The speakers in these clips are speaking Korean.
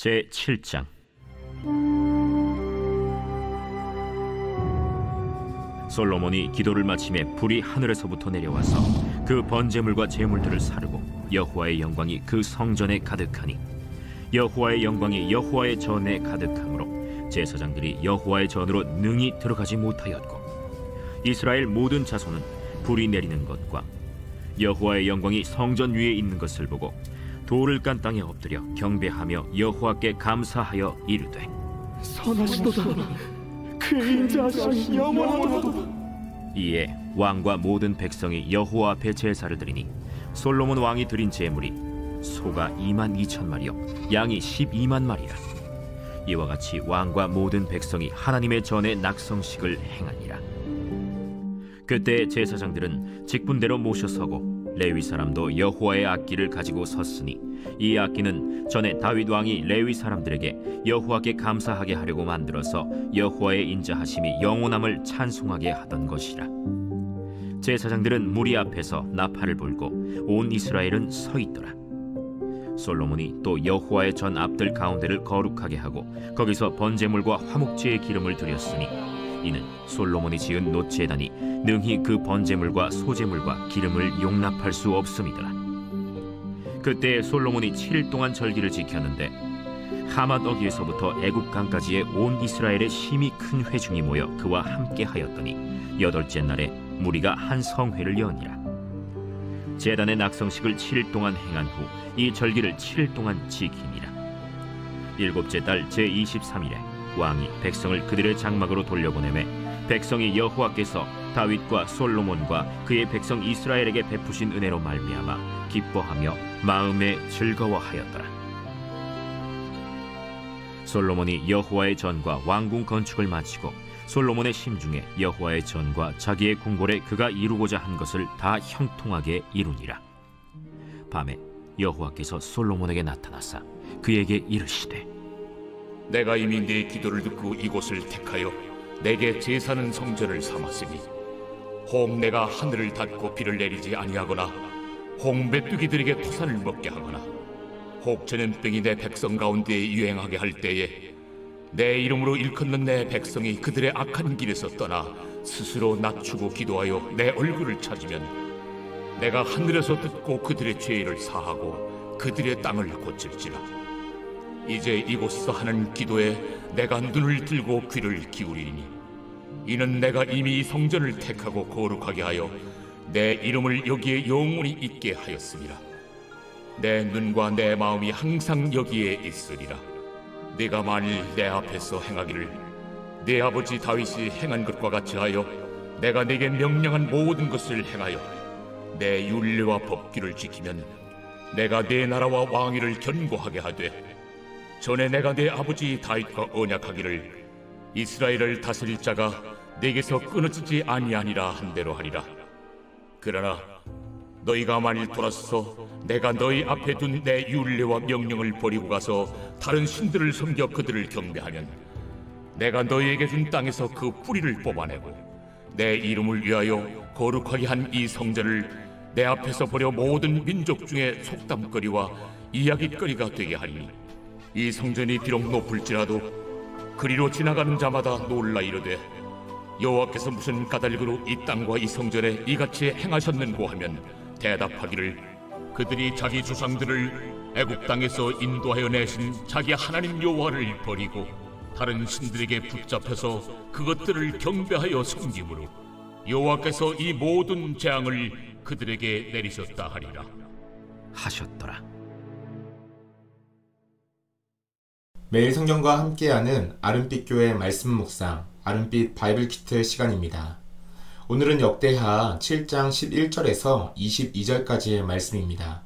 제7장. 솔로몬이 기도를 마침에 불이 하늘에서부터 내려와서 그 번제물과 제물들을 사르고 여호와의 영광이 그 성전에 가득하니 여호와의 영광이 여호와의 전에 가득하므로 제사장들이 여호와의 전으로 능히 들어가지 못하였고 이스라엘 모든 자손은 불이 내리는 것과 여호와의 영광이 성전 위에 있는 것을 보고 돌을 깐 땅에 엎드려 경배하며 여호와께 감사하여 이르되 선하시도다. 그의 인자하심이 영원하도다. 이에 왕과 모든 백성이 여호와 앞에 제사를 드리니 솔로몬 왕이 드린 제물이 소가 22,000마리요 양이 12만마리라. 이와 같이 왕과 모든 백성이 하나님의 전에 낙성식을 행하니라. 그때 제사장들은 직분대로 모셔서고 레위 사람도 여호와의 악기를 가지고 섰으니 이 악기는 전에 다윗 왕이 레위 사람들에게 여호와께 감사하게 하려고 만들어서 여호와의 인자하심이 영원함을 찬송하게 하던 것이라. 제사장들은 무리 앞에서 나팔을 불고 온 이스라엘은 서 있더라. 솔로몬이 또 여호와의 전 앞들 가운데를 거룩하게 하고 거기서 번제물과 화목제의 기름을 드렸으니 이는 솔로몬이 지은 놋제단이 능히 그 번제물과 소제물과 기름을 용납할 수 없음이더라. 그때 솔로몬이 7일 동안 절기를 지켰는데 하맛 어귀에서부터 애굽강까지의 온 이스라엘의 심히 큰 회중이 모여 그와 함께 하였더니 8째 날에 무리가 한 성회를 여니라. 제단의 낙성식을 7일 동안 행한 후 이 절기를 7일 동안 지키니라. 7째 달 제23일에 왕이 백성을 그들의 장막으로 돌려보내매 백성이 여호와께서 다윗과 솔로몬과 그의 백성 이스라엘에게 베푸신 은혜로 말미암아 기뻐하며 마음에 즐거워하였더라. 솔로몬이 여호와의 전과 왕궁 건축을 마치고 솔로몬의 심중에 여호와의 전과 자기의 궁궐에 그가 이루고자 한 것을 다 형통하게 이루니라. 밤에 여호와께서 솔로몬에게 나타나사 그에게 이르시되 내가 이미 네 기도를 듣고 이곳을 택하여 내게 제사는 성전을 삼았으니 혹 내가 하늘을 닫고 비를 내리지 아니하거나 혹 메뚜기들에게 토산을 먹게 하거나 혹 전염병이 내 백성 가운데에 유행하게 할 때에 내 이름으로 일컫는 내 백성이 그들의 악한 길에서 떠나 스스로 낮추고 기도하여 내 얼굴을 찾으면 내가 하늘에서 듣고 그들의 죄를 사하고 그들의 땅을 고칠지라. 이제 이곳에서 하는 기도에 내가 눈을 들고 귀를 기울이니 이는 내가 이미 이 성전을 택하고 거룩하게 하여 내 이름을 여기에 영원히 있게 하였습니다. 내 눈과 내 마음이 항상 여기에 있으리라. 네가 만일 내 앞에서 행하기를 네 아버지 다윗이 행한 것과 같이 하여 내가 네게 명령한 모든 것을 행하여 내 율례와 법규를 지키면 내가 네 나라와 왕위를 견고하게 하되 전에 내가 네 아버지 다윗과 언약하기를 이스라엘을 다스릴 자가 내게서 끊어지지 아니하니라 한 대로 하리라. 그러나 너희가 만일 돌아서서 내가 너희 앞에 둔 내 율례와 명령을 버리고 가서 다른 신들을 섬겨 그들을 경배하면 내가 너희에게 준 땅에서 그 뿌리를 뽑아내고 내 이름을 위하여 거룩하게 한 이 성전을 내 앞에서 버려 모든 민족 중에 속담거리와 이야깃거리가 되게 하리니 이 성전이 비록 높을지라도 그리로 지나가는 자마다 놀라 이르되 여호와께서 무슨 까닭으로 이 땅과 이 성전에 이같이 행하셨는고 하면 대답하기를 그들이 자기 조상들을 애굽 땅에서 인도하여 내신 자기 하나님 여호와를 버리고 다른 신들에게 붙잡혀서 그것들을 경배하여 섬김으로 여호와께서 이 모든 재앙을 그들에게 내리셨다 하리라 하셨더라. 매일 성경과 함께하는 아름빛 교회 말씀 묵상, 아름빛 바이블 키트 시간입니다. 오늘은 역대하 7장 11절에서 22절까지의 말씀입니다.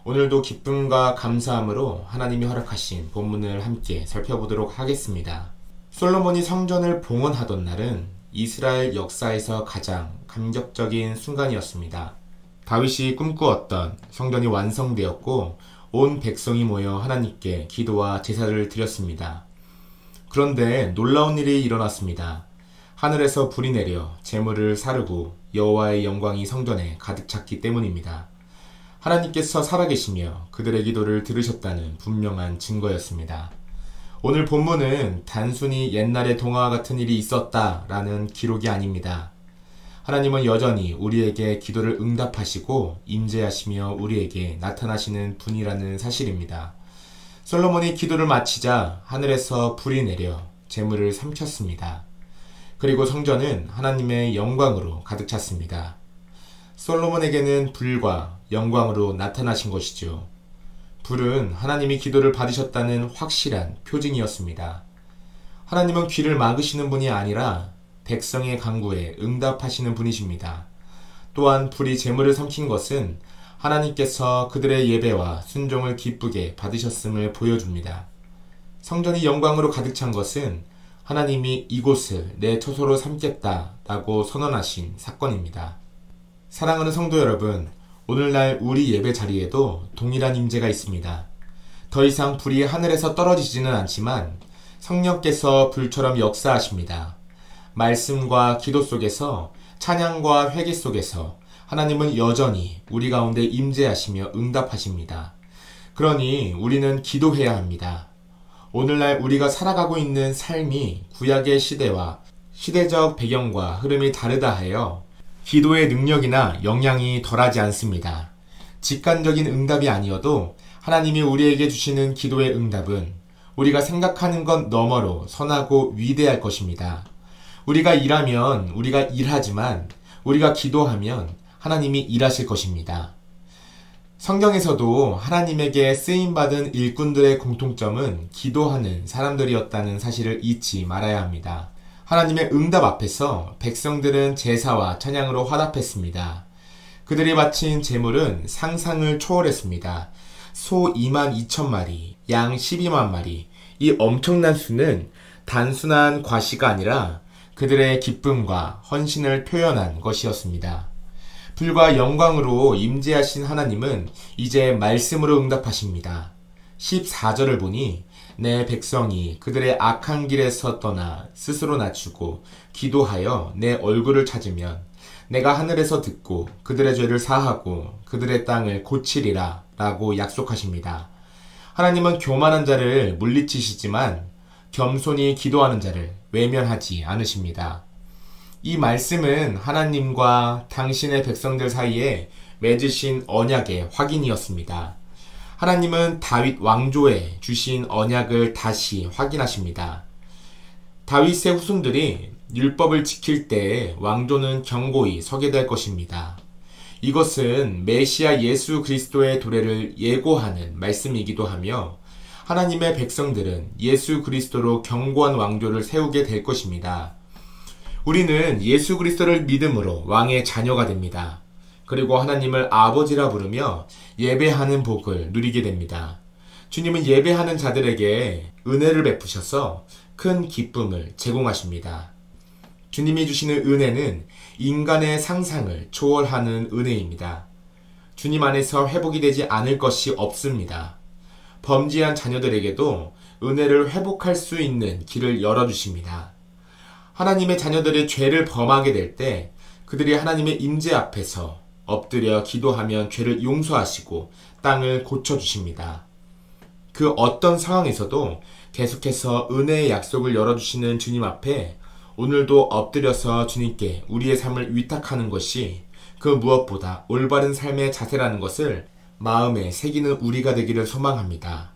오늘도 기쁨과 감사함으로 하나님이 허락하신 본문을 함께 살펴보도록 하겠습니다. 솔로몬이 성전을 봉헌하던 날은 이스라엘 역사에서 가장 감격적인 순간이었습니다. 다윗이 꿈꾸었던 성전이 완성되었고 온 백성이 모여 하나님께 기도와 제사를 드렸습니다. 그런데 놀라운 일이 일어났습니다. 하늘에서 불이 내려 제물을 사르고 여호와의 영광이 성전에 가득 찼기 때문입니다. 하나님께서 살아계시며 그들의 기도를 들으셨다는 분명한 증거였습니다. 오늘 본문은 단순히 옛날의 동화와 같은 일이 있었다라는 기록이 아닙니다. 하나님은 여전히 우리에게 기도를 응답하시고 임재하시며 우리에게 나타나시는 분이라는 사실입니다. 솔로몬이 기도를 마치자 하늘에서 불이 내려 재물을 삼켰습니다. 그리고 성전은 하나님의 영광으로 가득 찼습니다. 솔로몬에게는 불과 영광으로 나타나신 것이죠. 불은 하나님이 기도를 받으셨다는 확실한 표징이었습니다. 하나님은 귀를 막으시는 분이 아니라 백성의 간구에 응답하시는 분이십니다. 또한 불이 재물을 삼킨 것은 하나님께서 그들의 예배와 순종을 기쁘게 받으셨음을 보여줍니다. 성전이 영광으로 가득 찬 것은 하나님이 이곳을 내 처소로 삼겠다라고 선언하신 사건입니다. 사랑하는 성도 여러분, 오늘날 우리 예배 자리에도 동일한 임재가 있습니다. 더 이상 불이 하늘에서 떨어지지는 않지만 성령께서 불처럼 역사하십니다. 말씀과 기도 속에서, 찬양과 회개 속에서 하나님은 여전히 우리 가운데 임재하시며 응답하십니다. 그러니 우리는 기도해야 합니다. 오늘날 우리가 살아가고 있는 삶이 구약의 시대와 시대적 배경과 흐름이 다르다 하여 기도의 능력이나 영향이 덜하지 않습니다. 직관적인 응답이 아니어도 하나님이 우리에게 주시는 기도의 응답은 우리가 생각하는 것 너머로 선하고 위대할 것입니다. 우리가 일하면 우리가 일하지만 우리가 기도하면 하나님이 일하실 것입니다. 성경에서도 하나님에게 쓰임받은 일꾼들의 공통점은 기도하는 사람들이었다는 사실을 잊지 말아야 합니다. 하나님의 응답 앞에서 백성들은 제사와 찬양으로 화답했습니다. 그들이 바친 제물은 상상을 초월했습니다. 소 22,000마리, 양 12만 마리. 이 엄청난 수는 단순한 과시가 아니라 그들의 기쁨과 헌신을 표현한 것이었습니다. 불과 영광으로 임재하신 하나님은 이제 말씀으로 응답하십니다. 14절을 보니 내 백성이 그들의 악한 길에서 떠나 스스로 낮추고 기도하여 내 얼굴을 찾으면 내가 하늘에서 듣고 그들의 죄를 사하고 그들의 땅을 고치리라 라고 약속하십니다. 하나님은 교만한 자를 물리치시지만 겸손히 기도하는 자를 외면하지 않으십니다. 이 말씀은 하나님과 당신의 백성들 사이에 맺으신 언약의 확인이었습니다. 하나님은 다윗 왕조에 주신 언약을 다시 확인하십니다. 다윗의 후손들이 율법을 지킬 때에 왕조는 견고히 서게 될 것입니다. 이것은 메시아 예수 그리스도의 도래를 예고하는 말씀이기도 하며 하나님의 백성들은 예수 그리스도로 견고한 왕조를 세우게 될 것입니다. 우리는 예수 그리스도를 믿음으로 왕의 자녀가 됩니다. 그리고 하나님을 아버지라 부르며 예배하는 복을 누리게 됩니다. 주님은 예배하는 자들에게 은혜를 베푸셔서 큰 기쁨을 제공하십니다. 주님이 주시는 은혜는 인간의 상상을 초월하는 은혜입니다. 주님 안에서 회복이 되지 않을 것이 없습니다. 범죄한 자녀들에게도 은혜를 회복할 수 있는 길을 열어주십니다. 하나님의 자녀들이 죄를 범하게 될 때 그들이 하나님의 임재 앞에서 엎드려 기도하면 죄를 용서하시고 땅을 고쳐주십니다. 그 어떤 상황에서도 계속해서 은혜의 약속을 열어주시는 주님 앞에 오늘도 엎드려서 주님께 우리의 삶을 위탁하는 것이 그 무엇보다 올바른 삶의 자세라는 것을 마음에 새기는 우리가 되기를 소망합니다.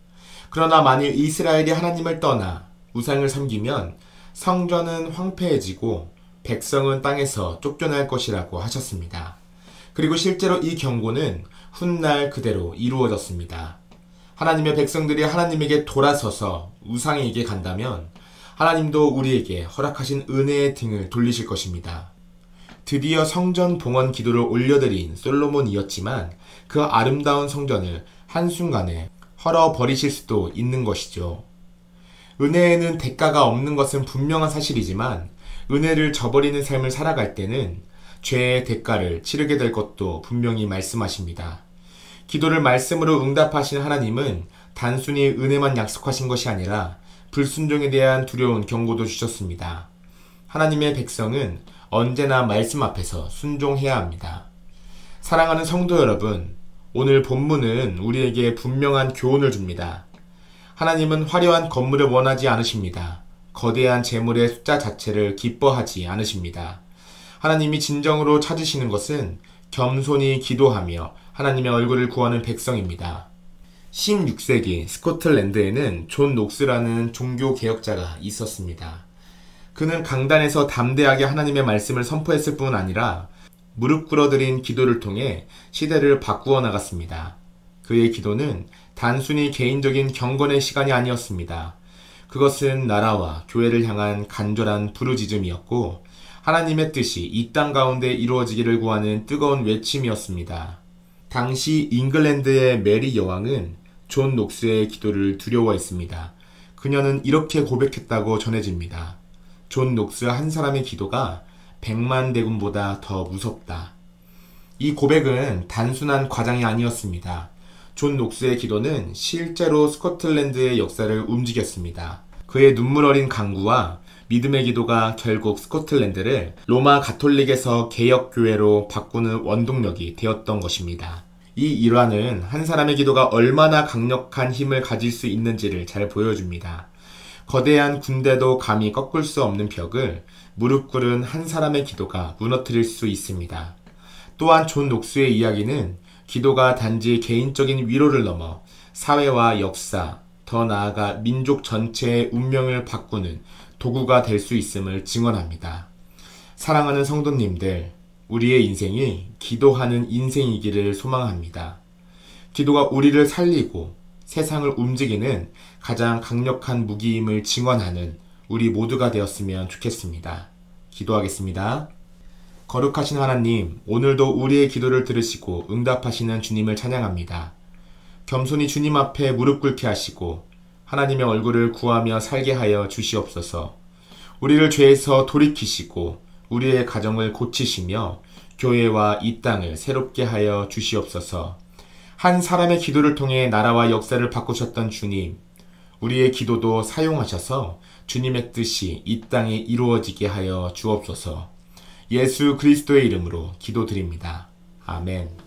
그러나 만일 이스라엘이 하나님을 떠나 우상을 섬기면 성전은 황폐해지고 백성은 땅에서 쫓겨날 것이라고 하셨습니다. 그리고 실제로 이 경고는 훗날 그대로 이루어졌습니다. 하나님의 백성들이 하나님에게 돌아서서 우상에게 간다면 하나님도 우리에게 허락하신 은혜의 등을 돌리실 것입니다. 드디어 성전 봉헌 기도를 올려드린 솔로몬이었지만 그 아름다운 성전을 한순간에 헐어버리실 수도 있는 것이죠. 은혜에는 대가가 없는 것은 분명한 사실이지만 은혜를 저버리는 삶을 살아갈 때는 죄의 대가를 치르게 될 것도 분명히 말씀하십니다. 기도를 말씀으로 응답하신 하나님은 단순히 은혜만 약속하신 것이 아니라 불순종에 대한 두려운 경고도 주셨습니다. 하나님의 백성은 언제나 말씀 앞에서 순종해야 합니다. 사랑하는 성도 여러분, 오늘 본문은 우리에게 분명한 교훈을 줍니다. 하나님은 화려한 건물을 원하지 않으십니다. 거대한 재물의 숫자 자체를 기뻐하지 않으십니다. 하나님이 진정으로 찾으시는 것은 겸손히 기도하며 하나님의 얼굴을 구하는 백성입니다. 16세기 스코틀랜드에는 존 녹스라는 종교개혁자가 있었습니다. 그는 강단에서 담대하게 하나님의 말씀을 선포했을 뿐 아니라 무릎 꿇어드린 기도를 통해 시대를 바꾸어 나갔습니다. 그의 기도는 단순히 개인적인 경건의 시간이 아니었습니다. 그것은 나라와 교회를 향한 간절한 부르짖음이었고 하나님의 뜻이 이 땅 가운데 이루어지기를 구하는 뜨거운 외침이었습니다. 당시 잉글랜드의 메리 여왕은 존 녹스의 기도를 두려워했습니다. 그녀는 이렇게 고백했다고 전해집니다. 존 녹스 한 사람의 기도가 100만 대군보다 더 무섭다. 이 고백은 단순한 과장이 아니었습니다. 존 녹스의 기도는 실제로 스코틀랜드의 역사를 움직였습니다. 그의 눈물 어린 간구와 믿음의 기도가 결국 스코틀랜드를 로마 가톨릭에서 개혁교회로 바꾸는 원동력이 되었던 것입니다. 이 일화는 한 사람의 기도가 얼마나 강력한 힘을 가질 수 있는지를 잘 보여줍니다. 거대한 군대도 감히 꺾을 수 없는 벽을 무릎 꿇은 한 사람의 기도가 무너뜨릴 수 있습니다. 또한 존 녹스의 이야기는 기도가 단지 개인적인 위로를 넘어 사회와 역사, 더 나아가 민족 전체의 운명을 바꾸는 도구가 될 수 있음을 증언합니다. 사랑하는 성도님들, 우리의 인생이 기도하는 인생이기를 소망합니다. 기도가 우리를 살리고 세상을 움직이는 가장 강력한 무기임을 증언하는 우리 모두가 되었으면 좋겠습니다. 기도하겠습니다. 거룩하신 하나님, 오늘도 우리의 기도를 들으시고 응답하시는 주님을 찬양합니다. 겸손히 주님 앞에 무릎 꿇게 하시고 하나님의 얼굴을 구하며 살게 하여 주시옵소서. 우리를 죄에서 돌이키시고 우리의 가정을 고치시며 교회와 이 땅을 새롭게 하여 주시옵소서. 한 사람의 기도를 통해 나라와 역사를 바꾸셨던 주님, 우리의 기도도 사용하셔서 주님의 뜻이 이 땅에 이루어지게 하여 주옵소서. 예수 그리스도의 이름으로 기도드립니다. 아멘.